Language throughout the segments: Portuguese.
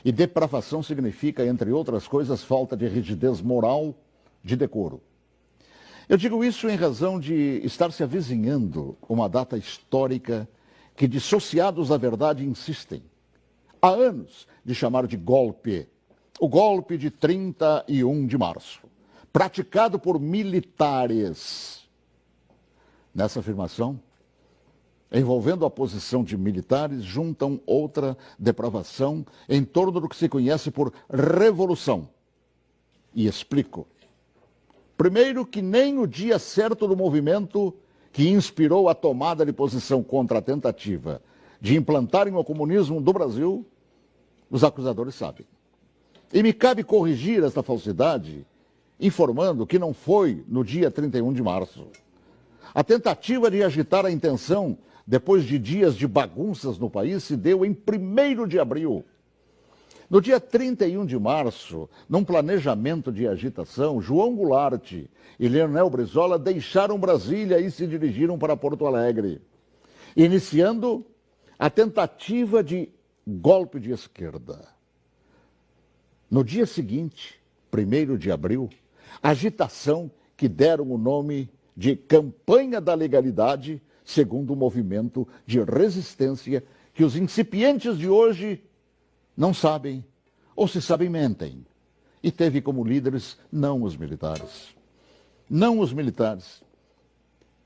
E depravação significa, entre outras coisas, falta de rigidez moral, de decoro. Eu digo isso em razão de estar se avizinhando uma data histórica que dissociados da verdade insistem, há anos, de chamar de golpe. O golpe de 31 de março, praticado por militares. Nessa afirmação, envolvendo a posição de militares, juntam outra depravação em torno do que se conhece por revolução. E explico. Primeiro, que nem o dia certo do movimento que inspirou a tomada de posição contra a tentativa de implantarem o comunismo do Brasil, os acusadores sabem. E me cabe corrigir esta falsidade, informando que não foi no dia 31 de março. A tentativa de agitar a intenção, depois de dias de bagunças no país, se deu em 1º de abril. No dia 31 de março, num planejamento de agitação, João Goulart e Leonel Brizola deixaram Brasília e se dirigiram para Porto Alegre, iniciando a tentativa de golpe de esquerda. No dia seguinte, 1º de abril, agitação que deram o nome de Campanha da Legalidade, segundo o movimento de resistência que os incipientes de hoje não sabem, ou se sabem, mentem. E teve como líderes não os militares. Não os militares,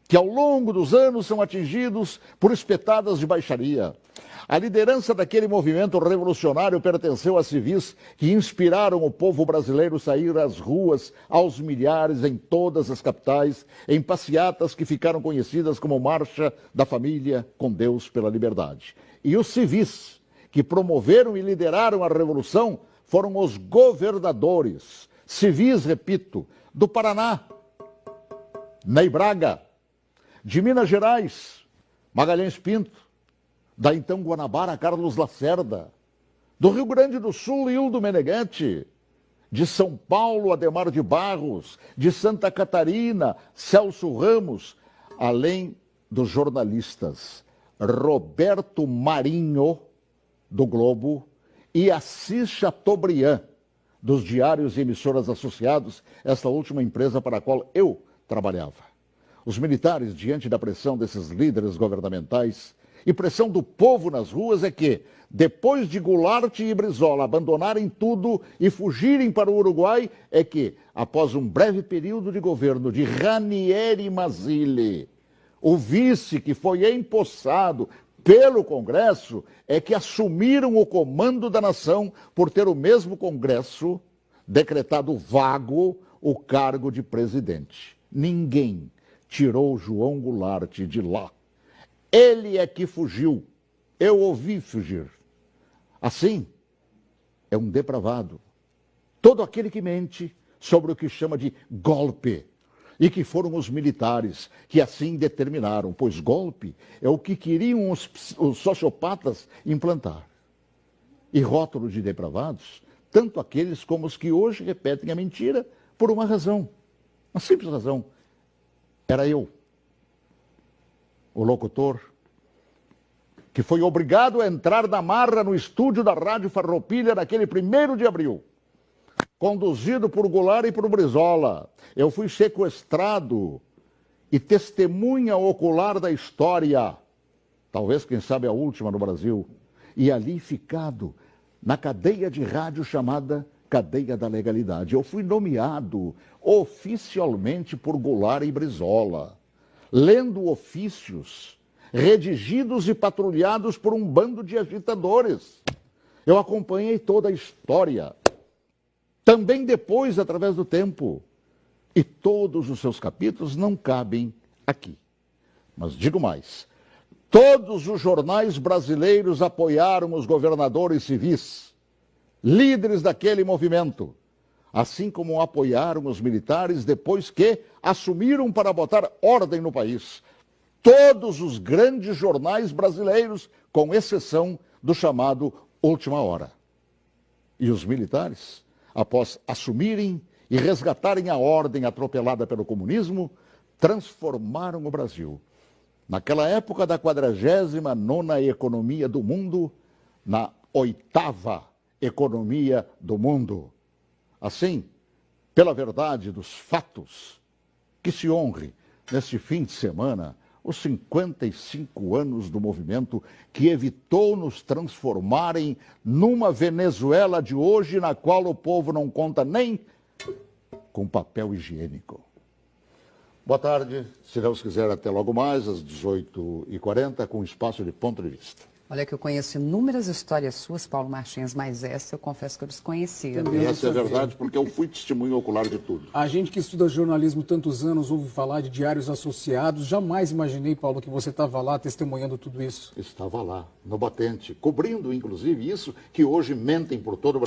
que ao longo dos anos são atingidos por espetadas de baixaria. A liderança daquele movimento revolucionário pertenceu a civis que inspiraram o povo brasileiro a sair às ruas aos milhares em todas as capitais, em passeatas que ficaram conhecidas como Marcha da Família com Deus pela Liberdade. E os civis que promoveram e lideraram a revolução foram os governadores, civis, repito, do Paraná, Ney Braga, de Minas Gerais, Magalhães Pinto, da então Guanabara, Carlos Lacerda, do Rio Grande do Sul, Hildo Meneghetti, de São Paulo, Adhemar de Barros, de Santa Catarina, Celso Ramos, além dos jornalistas Roberto Marinho, do Globo, e Assis Chateaubriand, dos diários e emissoras associados, esta última empresa para a qual eu trabalhava. Os militares, diante da pressão desses líderes governamentais e pressão do povo nas ruas, é que, depois de Goulart e Brizola abandonarem tudo e fugirem para o Uruguai, é que, após um breve período de governo de Ranieri Mazzilli, o vice que foi empossado pelo Congresso, é que assumiram o comando da nação por ter o mesmo Congresso decretado vago o cargo de presidente. Ninguém tirou João Goulart de lá. Ele é que fugiu. Eu ouvi fugir. Assim, é um depravado. Todo aquele que mente sobre o que chama de golpe. E que foram os militares que assim determinaram, pois golpe é o que queriam os sociopatas implantar. E rótulo de depravados, tanto aqueles como os que hoje repetem a mentira por uma razão, uma simples razão. Era eu, o locutor, que foi obrigado a entrar na marra no estúdio da Rádio Farroupilha naquele 1º de abril. Conduzido por Goulart e por Brizola. Eu fui sequestrado e testemunha ocular da história, talvez, quem sabe, a última no Brasil, e ali ficado na cadeia de rádio chamada Cadeia da Legalidade. Eu fui nomeado oficialmente por Goulart e Brizola, lendo ofícios redigidos e patrulhados por um bando de agitadores. Eu acompanhei toda a história, também depois, através do tempo. E todos os seus capítulos não cabem aqui. Mas digo mais, todos os jornais brasileiros apoiaram os governadores civis, líderes daquele movimento, assim como apoiaram os militares depois que assumiram para botar ordem no país. Todos os grandes jornais brasileiros, com exceção do chamado Última Hora. E os militares, após assumirem e resgatarem a ordem atropelada pelo comunismo, transformaram o Brasil, naquela época da 49ª economia do mundo, na 8ª economia do mundo. Assim, pela verdade dos fatos, que se honre neste fim de semana os 55 anos do movimento que evitou nos transformarem numa Venezuela de hoje, na qual o povo não conta nem com papel higiênico. Boa tarde, se Deus quiser, até logo mais, às 18h40, com espaço de ponto de vista. Olha que eu conheço inúmeras histórias suas, Paulo Martins, mas essa eu confesso que eu desconhecia. Essa é verdade, porque eu fui testemunho ocular de tudo. A gente que estuda jornalismo tantos anos ouve falar de diários associados. Jamais imaginei, Paulo, que você estava lá testemunhando tudo isso. Estava lá, no batente, cobrindo, inclusive, isso que hoje mentem por todo o Brasil.